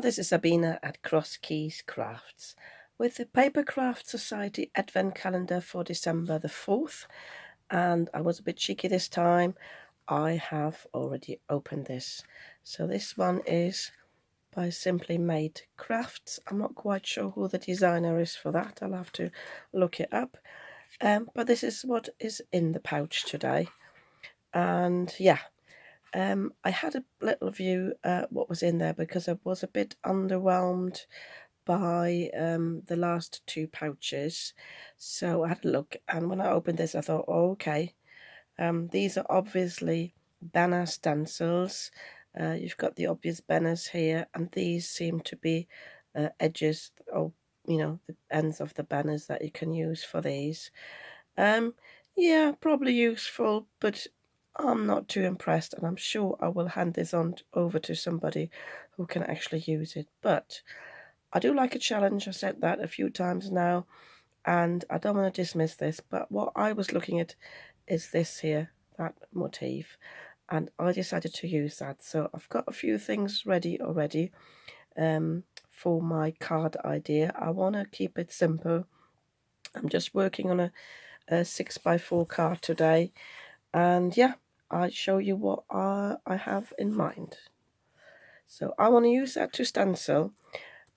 this is Sabina at Cross Keys Crafts with the Papercraft Society Advent Calendar for December the 4th. And I was a bit cheeky this time. I have already opened this. So this one is by Simply Made Crafts. I'm not quite sure who the designer is for that. I'll have to look it up. But this is what is in the pouch today. And yeah. I had a little view at what was in there because I was a bit underwhelmed by the last two pouches. So I had a look, and when I opened this I thought, oh, okay, these are obviously banner stencils. You've got the obvious banners here, and these seem to be edges, or the ends of the banners that you can use for these. Yeah, probably useful, but I'm not too impressed, and I'm sure I will hand this on over to somebody who can actually use it. But I do like a challenge. I said that a few times now, and I don't want to dismiss this, but what I was looking at is this here, that motif, and I decided to use that. So I've got a few things ready already for my card idea. I want to keep it simple. I'm just working on a 6x4 card today, and yeah, I'll show you what I have in mind. So I want to use that to stencil,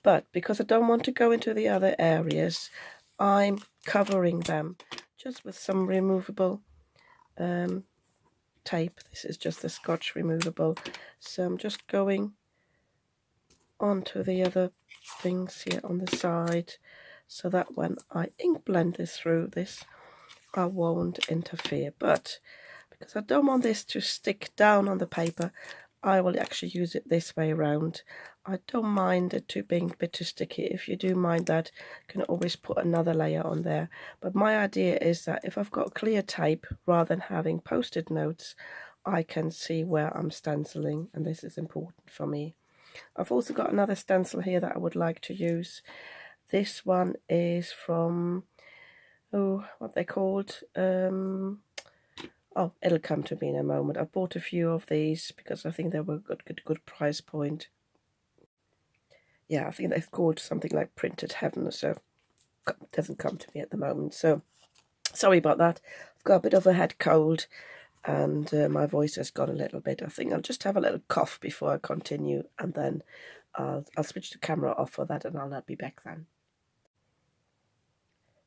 but because I don't want to go into the other areas, I'm covering them just with some removable tape. This is just the Scotch removable, so I'm just going onto the other things here on the side, so that when I ink blend this through this, I won't interfere. But because I don't want this to stick down on the paper, I will actually use it this way around. I don't mind it being a bit too sticky. If you do mind that, you can always put another layer on there. But my idea is that if I've got clear tape, rather than having post-it notes, I can see where I'm stenciling, and this is important for me. I've also got another stencil here that I would like to use. This one is from, what they called, oh, it'll come to me in a moment. I bought a few of these because I think they were a good price point. Yeah, I think they've called something like Printed Heaven, so it doesn't come to me at the moment. So sorry about that. I've got a bit of a head cold, and my voice has gone a little bit. I think I'll just have a little cough before I continue, and then I'll switch the camera off for that, and I'll be back then.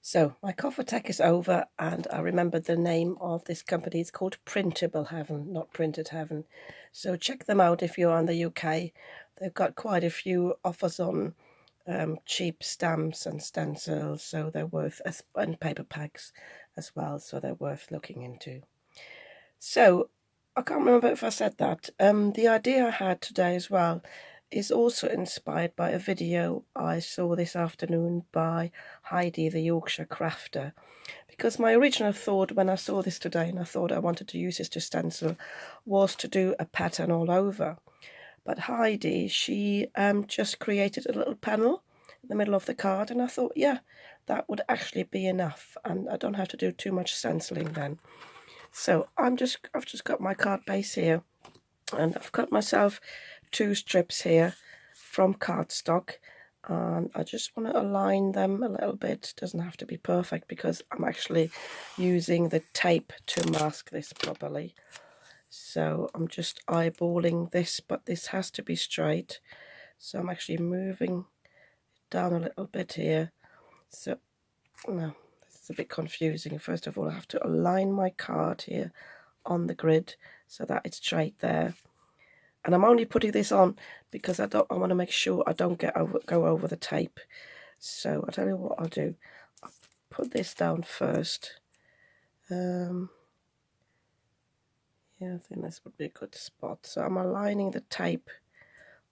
So my cough attack is over, and I remembered the name of this company. It's called Printable Heaven, not Printed Heaven. So check them out if you're in the UK. They've got quite a few offers on cheap stamps and stencils, so they're worth, and paper packs as well, so they're worth looking into. So I can't remember if I said that. The idea I had today as well is also inspired by a video I saw this afternoon by Heidi, the Yorkshire crafter. Because my original thought when I saw this today, and I thought I wanted to use this to stencil, was to do a pattern all over. But Heidi, she just created a little panel in the middle of the card, and I thought, yeah, that would actually be enough, and I don't have to do too much stenciling then. So I've just got my card base here, and I've cut myself 2 strips here from cardstock, and I just want to align them a little bit. It doesn't have to be perfect because I'm actually using the tape to mask this properly. So I'm just eyeballing this, but this has to be straight. So I'm actually moving it down a little bit here. So no, this is a bit confusing. First of all, I have to align my card here on the grid so that it's straight there. And I'm only putting this on because I want to make sure I don't go over the tape. So I'll tell you what I'll do. I'll put this down first. Yeah, I think this would be a good spot. So I'm aligning the tape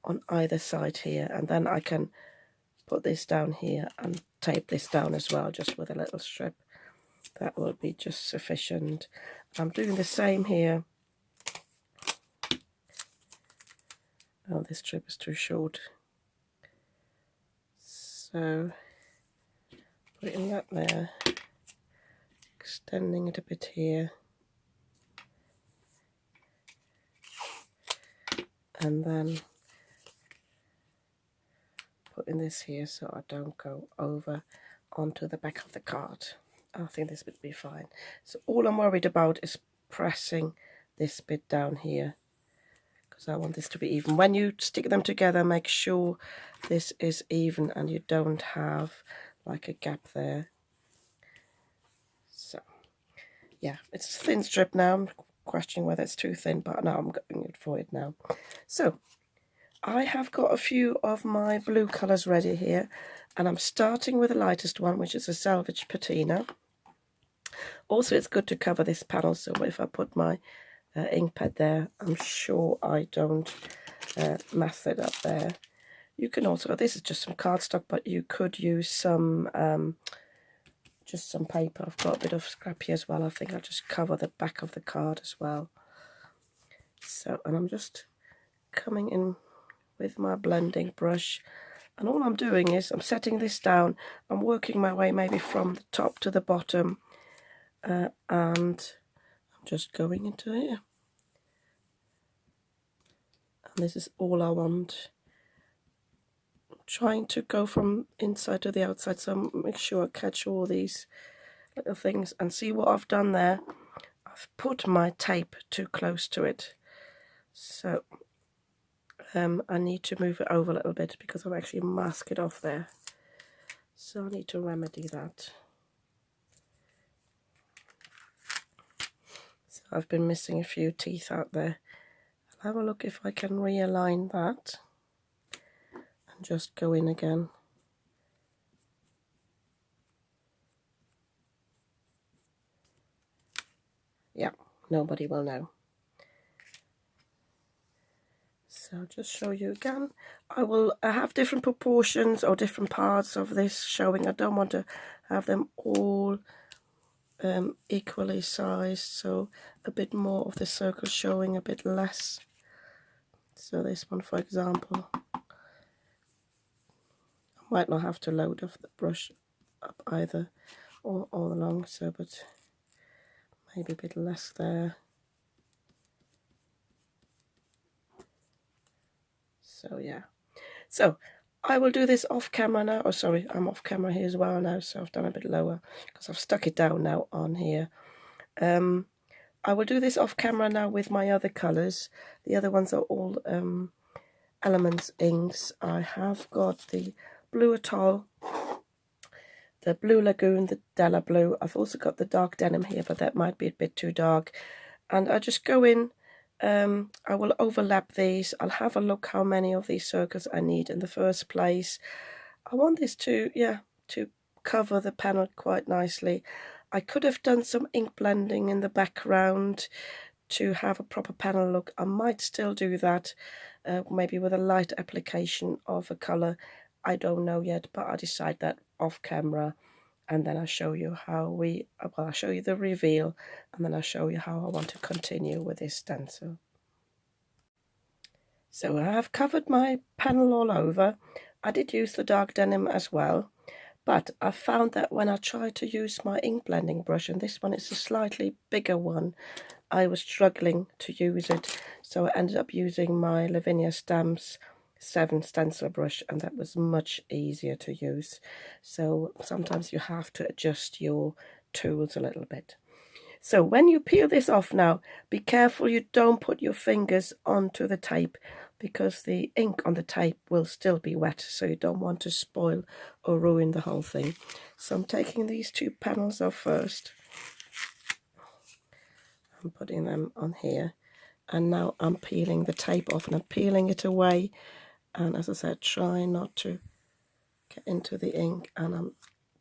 on either side here, and then I can put this down here and tape this down as well, just with a little strip. That will be just sufficient. I'm doing the same here. Oh, this strip is too short. So putting that there, extending it a bit here, and then putting this here so I don't go over onto the back of the card. I think this would be fine. So all I'm worried about is pressing this bit down here, because I want this to be even. When you stick them together, make sure this is even and you don't have like a gap there. So yeah, it's a thin strip now. I'm questioning whether it's too thin, but no, I'm going for it now. So I have got a few of my blue colours ready here, and I'm starting with the lightest one, which is a Salvage Patina. Also, it's good to cover this panel, so if I put my ink pad there, I'm sure I don't mess it up there. You can also, this is just some cardstock, but you could use some just some paper. I've got a bit of scrap here as well. I think I'll just cover the back of the card as well. So, and I'm just coming in with my blending brush, and all I'm doing is I'm setting this down. I'm working my way maybe from the top to the bottom, and I'm just going into here. And this is all I want. I'm trying to go from inside to the outside, so make sure I catch all these little things. And see what I've done there? I've put my tape too close to it, so I need to move it over a little bit because I've actually masked it off there. So I need to remedy that. So I've been missing a few teeth out there. I'll have a look if I can realign that and just go in again. Yeah, nobody will know. So I'll just show you again. I will have different proportions or different parts of this showing. I don't want to have them all equally sized, so a bit more of the circle showing, a bit less. So this one, for example, I might not have to load off the brush up either all along, so but maybe a bit less there. So yeah, so I will do this off camera now. Oh sorry, I'm off camera here as well now, so I've done a bit lower because I've stuck it down now on here. I will do this off camera now with my other colours. The other ones are all Elements inks. I have got the Blue Atoll, the Blue Lagoon, the Della Blue. I've also got the Dark Denim here, but that might be a bit too dark. And I just go in, I will overlap these. I'll have a look how many of these circles I need in the first place. I want this to, yeah, to cover the panel quite nicely. I could have done some ink blending in the background to have a proper panel look. I might still do that, maybe with a light application of a colour. I don't know yet, but I'll decide that off camera, and then I'll show you how I'll show you the reveal, and then I'll show you how I want to continue with this stencil. So I have covered my panel all over. I did use the dark denim as well, but I found that when I tried to use my ink blending brush, and this one is a slightly bigger one, I was struggling to use it, so I ended up using my Lavinia Stamps 7 stencil brush, and that was much easier to use. So sometimes you have to adjust your tools a little bit. So when you peel this off now, be careful you don't put your fingers onto the tape, because the ink on the tape will still be wet, so you don't want to spoil or ruin the whole thing. So I'm taking these two panels off first. I'm putting them on here, and now I'm peeling the tape off, and I'm peeling it away, and as I said, try not to get into the ink, and I'm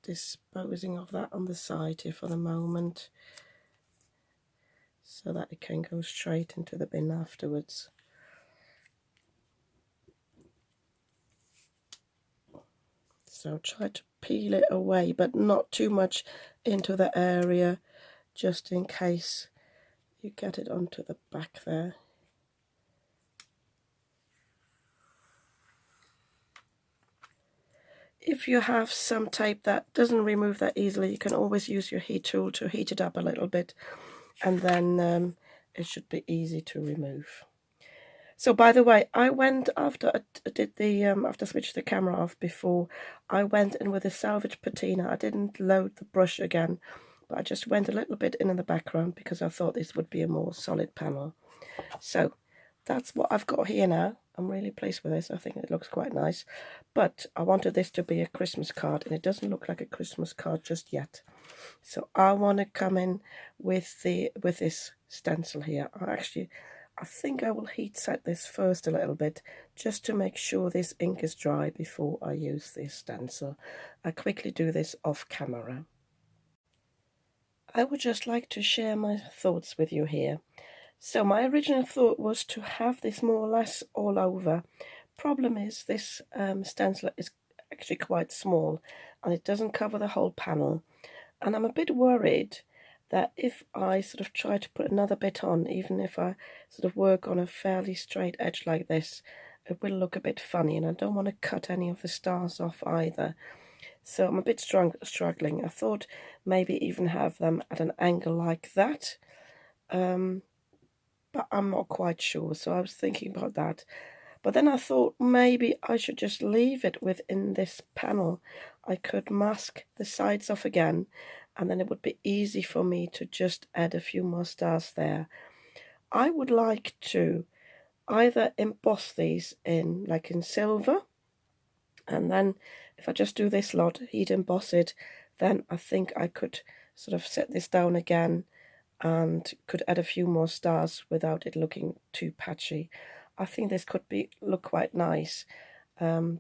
disposing of that on the side here for the moment so that it can go straight into the bin afterwards. So try to peel it away, but not too much into the area, just in case you get it onto the back there. If you have some tape that doesn't remove that easily, you can always use your heat tool to heat it up a little bit, and then it should be easy to remove. So by the way, I went after I did the after I switched the camera off before, I went in with a salvage patina. I didn't load the brush again, but I just went a little bit in the background because I thought this would be a more solid panel. So that's what I've got here now. I'm really pleased with this. I think it looks quite nice, but I wanted this to be a Christmas card, and it doesn't look like a Christmas card just yet. So I want to come in with this stencil here. I think I will heat set this first a little bit just to make sure this ink is dry before I use this stencil. I quickly do this off camera. I would just like to share my thoughts with you here. So my original thought was to have this more or less all over. Problem is this stencil is actually quite small and it doesn't cover the whole panel. And I'm a bit worried that if I sort of try to put another bit on, even if I sort of work on a fairly straight edge like this, it will look a bit funny, and I don't want to cut any of the stars off either. So I'm a bit struggling. I thought maybe even have them at an angle like that, but I'm not quite sure. So I was thinking about that. But then I thought maybe I should just leave it within this panel. I could mask the sides off again, and then it would be easy for me to just add a few more stars there. I would like to either emboss these in like in silver, and then if I just do this lot, heat emboss it, then I think I could sort of set this down again and could add a few more stars without it looking too patchy. I think this could look quite nice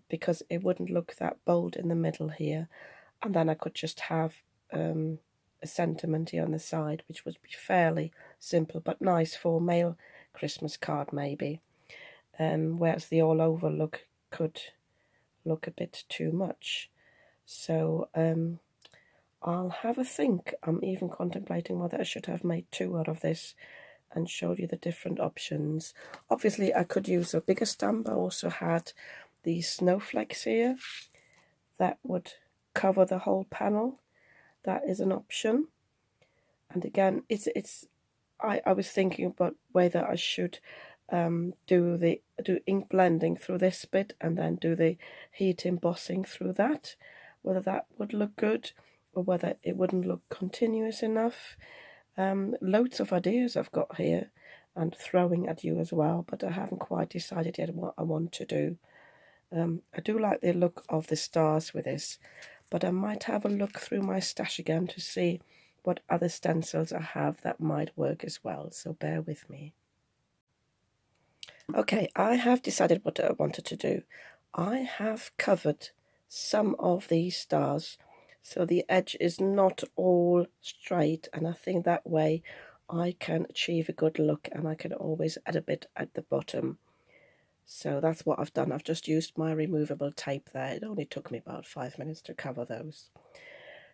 because it wouldn't look that bold in the middle here, and then I could just have a sentiment here on the side, which would be fairly simple but nice for a male Christmas card maybe. Whereas the all over look could look a bit too much. So I'll have a think. I'm even contemplating whether I should have made two out of this and showed you the different options. Obviously I could use a bigger stamp. I also had these snowflakes here that would cover the whole panel. That is an option. And again, I was thinking about whether I should do ink blending through this bit and then do the heat embossing through that, whether that would look good or whether it wouldn't look continuous enough. Loads of ideas I've got here and throwing at you as well, but I haven't quite decided yet what I want to do. I do like the look of the stars with this, but I might have a look through my stash again to see what other stencils I have that might work as well, so bear with me. Okay, I have decided what I wanted to do. I have covered some of these stars so the edge is not all straight, and I think that way I can achieve a good look and I can always add a bit at the bottom. So that's what I've done. I've just used my removable tape there. It only took me about 5 minutes to cover those.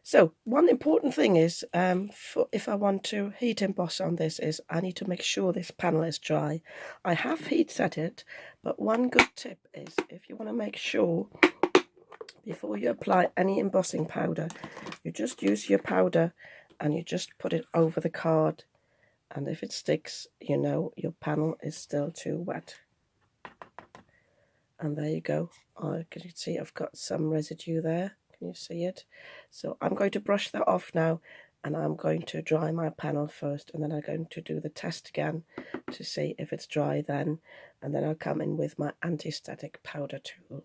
So one important thing is, if I want to heat emboss on this, is I need to make sure this panel is dry. I have heat set it, but one good tip is if you want to make sure before you apply any embossing powder, you just use your powder and you just put it over the card. And if it sticks, you know your panel is still too wet. And there you go. You can see I've got some residue there. Can you see it? So I'm going to brush that off now, and I'm going to dry my panel first, and then I'm going to do the test again to see if it's dry then, and then I'll come in with my anti-static powder tool.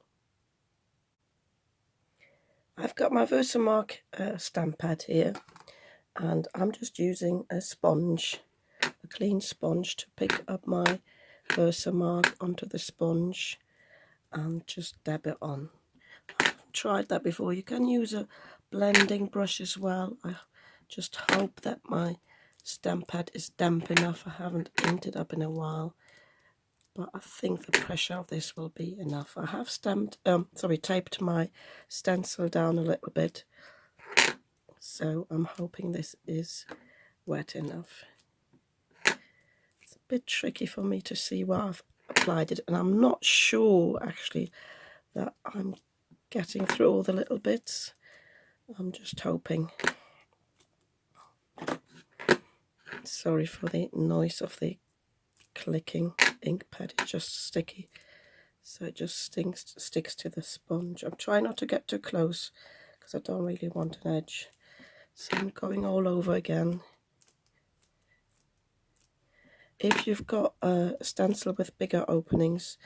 I've got my Versamark stamp pad here, and I'm just using a sponge, a clean sponge, to pick up my Versamark onto the sponge and just dab it on. I've tried that before. You can use a blending brush as well. I just hope that my stamp pad is damp enough. I haven't inked it up in a while, but I think the pressure of this will be enough. I have taped my stencil down a little bit, so I'm hoping this is wet enough. It's a bit tricky for me to see where I've applied it, and I'm not sure actually that I'm getting through all the little bits. I'm just hoping. Sorry for the noise of the clicking. ink pad, it's just sticky, so it just sticks to the sponge. I'm trying not to get too close because I don't really want an edge. So I'm going all over again. If you've got a stencil with bigger openings,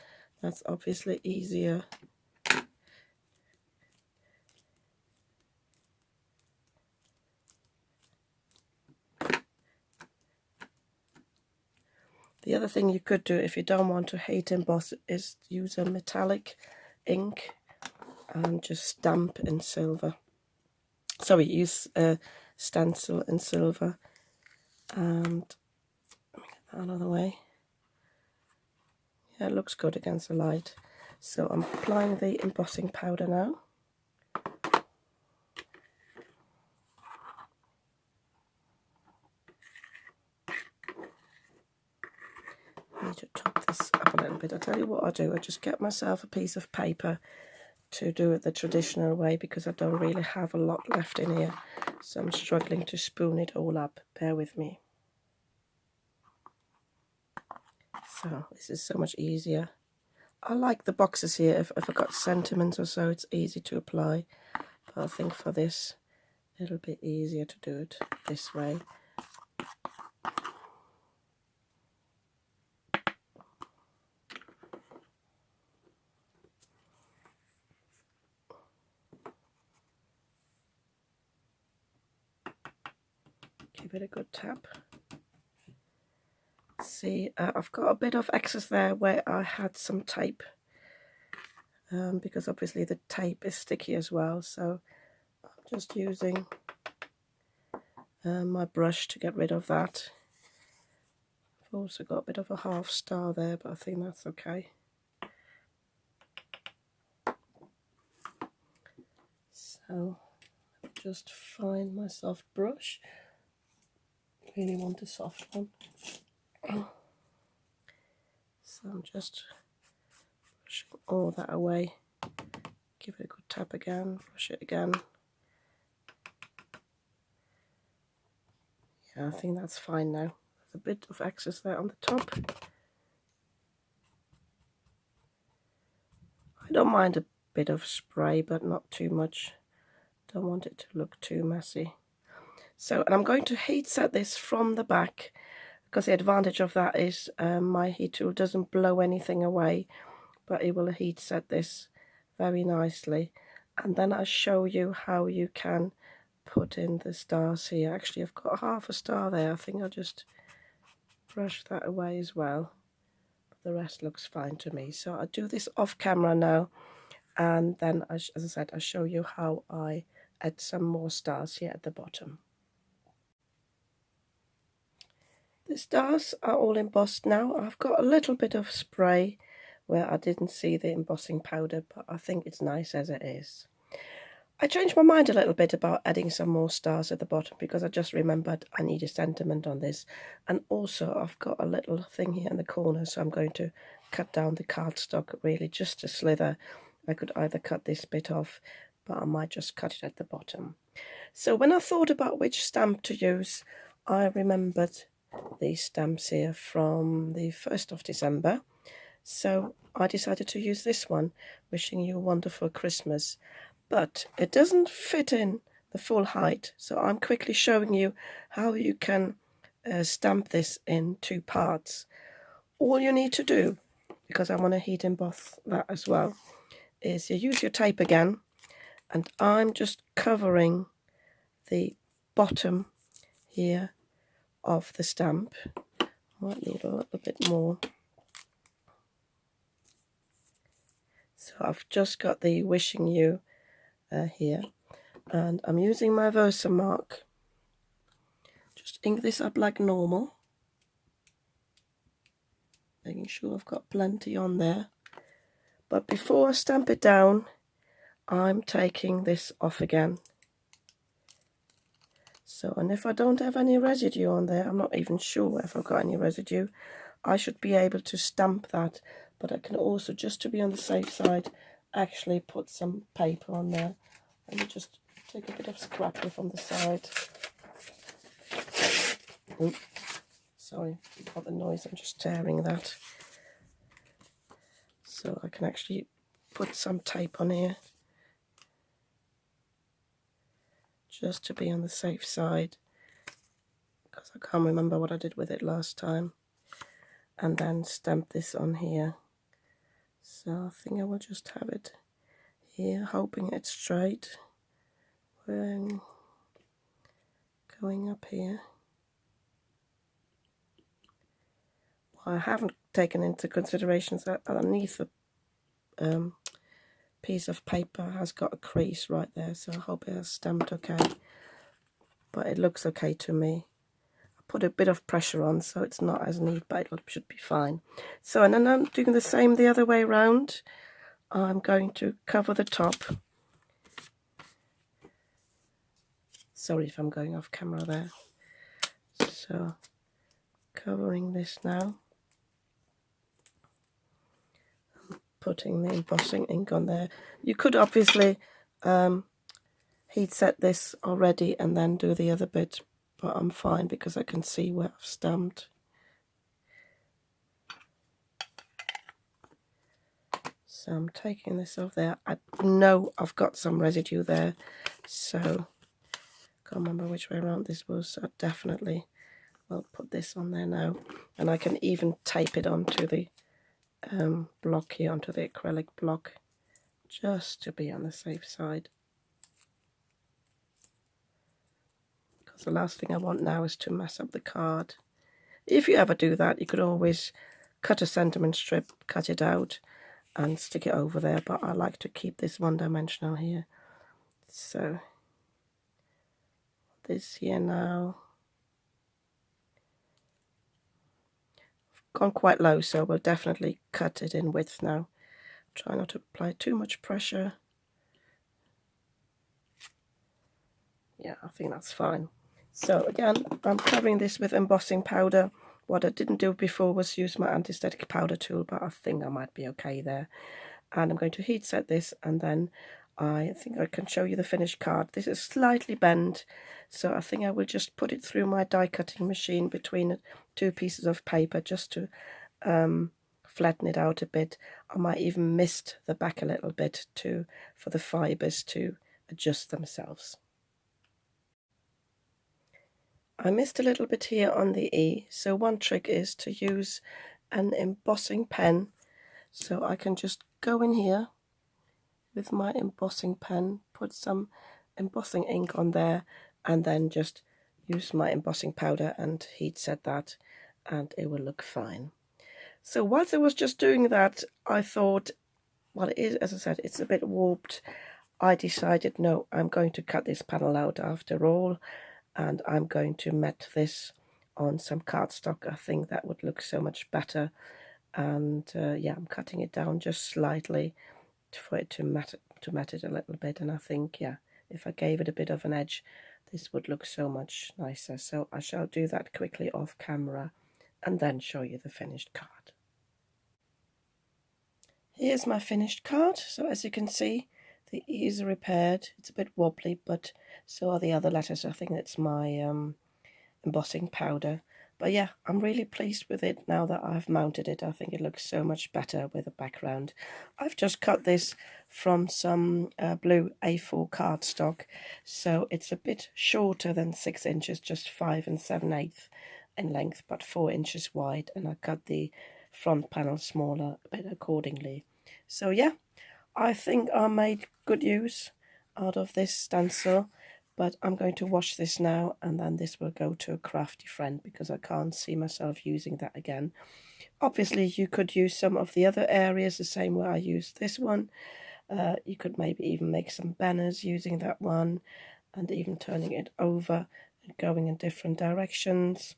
that's obviously easier. The other thing you could do if you don't want to heat emboss is use a metallic ink and just stamp in silver. Sorry, use a stencil in silver. And let me get that out of the way. Yeah, it looks good against the light. So I'm applying the embossing powder now. I need to top this up a little bit. I'll tell you what I'll do. I just get myself a piece of paper to do it the traditional way because I don't really have a lot left in here. So I'm struggling to spoon it all up. Bear with me. So this is so much easier. I like the boxes here. If I've got sentiments or so, it's easy to apply. But I think for this, it'll be easier to do it this way. Give it a good tap. See, I've got a bit of excess there where I had some tape. Because obviously the tape is sticky as well. So I'm just using my brush to get rid of that. I've also got a bit of a half star there, but I think that's okay. So just find my soft brush. Really want a soft one. So I'm just brushing all that away. Give it a good tap again, brush it again. Yeah, I think that's fine now. There's a bit of excess there on the top. I don't mind a bit of spray, but not too much. Don't want it to look too messy. So, and I'm going to heat set this from the back, because the advantage of that is my heat tool doesn't blow anything away, but it will heat set this very nicely. And then I'll show you how you can put in the stars here. Actually, I've got half a star there. I think I'll just brush that away as well. The rest looks fine to me. So I'll do this off camera now, and then, as I said, I'll show you how I add some more stars here at the bottom. The stars are all embossed now. I've got a little bit of spray where I didn't see the embossing powder, but I think it's nice as it is. I changed my mind a little bit about adding some more stars at the bottom because I just remembered I need a sentiment on this. And also I've got a little thing here in the corner, so I'm going to cut down the cardstock really just a slither. I could either cut this bit off, but I might just cut it at the bottom. So when I thought about which stamp to use, I remembered these stamps here from the 1st of December. So I decided to use this one, wishing you a wonderful Christmas. But it doesn't fit in the full height, so I'm quickly showing you how you can stamp this in 2 parts. All you need to do, because I want to heat emboss that as well, is you use your tape again, and I'm just covering the bottom here of the stamp. Might need a little bit more. So I've just got the wishing you here, and I'm using my Versamark. Just ink this up like normal, making sure I've got plenty on there. But before I stamp it down, I'm taking this off again. So, and if I don't have any residue on there, I'm not even sure if I've got any residue, I should be able to stamp that. But I can also, just to be on the safe side, actually put some paper on there. Let me just take a bit of scrap here from the side. Oops, sorry about the noise, I'm just tearing that. So I can actually put some tape on here just to be on the safe side, because I can't remember what I did with it last time. And then stamp this on here. So I think I will just have it here, hoping it's straight. When going up here. I haven't taken into consideration that underneath the piece of paper has got a crease right there, so I hope it has stamped okay. But it looks okay to me. I put a bit of pressure on so it's not as neat, but it should be fine. So, and then I'm doing the same the other way around. I'm going to cover the top. Sorry if I'm going off camera there. So, covering this now. Putting the embossing ink on there. You could obviously heat set this already and then do the other bit, but I'm fine because I can see where I've stamped. So I'm taking this off there. I know I've got some residue there, so can't remember which way around this was, so I definitely will put this on there now. And I can even tape it onto the block here, onto the acrylic block, just to be on the safe side. Because the last thing I want now is to mess up the card. If you ever do that, you could always cut a sentiment strip, cut it out and stick it over there, but I like to keep this one-dimensional here. So this here now, I've gone quite low, so we'll definitely cut it in width now. Try not to apply too much pressure. Yeah, I think that's fine. So again, I'm covering this with embossing powder. What I didn't do before was use my anti-static powder tool, but I think I might be okay there. And I'm going to heat set this, and then I think I can show you the finished card. This is slightly bent, so I think I will just put it through my die cutting machine between two pieces of paper just to flatten it out a bit. I might even mist the back a little bit for the fibres to adjust themselves. I missed a little bit here on the E, so one trick is to use an embossing pen. So I can just go in here with my embossing pen, put some embossing ink on there, and then just use my embossing powder and heat set that, and it will look fine. So whilst I was just doing that, I thought, well, it is, as I said, it's a bit warped. I decided, no, I'm going to cut this panel out after all, and I'm going to mat this on some cardstock. I think that would look so much better. And yeah, I'm cutting it down just slightly for it to mat it a little bit. And I think, yeah, if I gave it a bit of an edge, this would look so much nicer. So I shall do that quickly off camera and then show you the finished card. Here's my finished card. So as you can see, the E is repaired. It's a bit wobbly, but so are the other letters. I think it's my embossing powder. But yeah, I'm really pleased with it now that I've mounted it. I think it looks so much better with a background. I've just cut this from some blue A4 cardstock, so it's a bit shorter than 6 inches, just 5 7/8 in length, but 4 inches wide, and I cut the front panel smaller a bit accordingly. So yeah, I think I made good use out of this stencil, but I'm going to wash this now, and then this will go to a crafty friend because I can't see myself using that again. Obviously, you could use some of the other areas the same way I used this one. You could maybe even make some banners using that one, and even turning it over and going in different directions.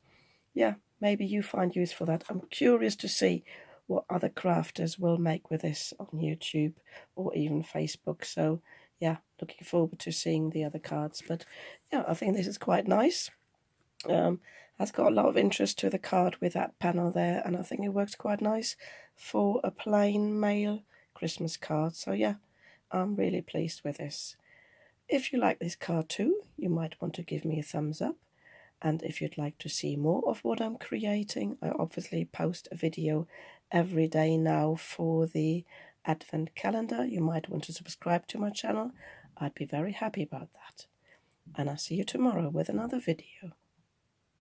Yeah, maybe you find use for that. I'm curious to see what other crafters will make with this on YouTube or even Facebook. So yeah, looking forward to seeing the other cards. But yeah, I think this is quite nice. Has got a lot of interest to the card with that panel there, and I think it works quite nice for a plain mail Christmas card. So yeah, I'm really pleased with this. If you like this card too, you might want to give me a thumbs up. And if you'd like to see more of what I'm creating, I obviously post a video every day now for the Advent calendar. You might want to subscribe to my channel. I'd be very happy about that. And I'll see you tomorrow with another video.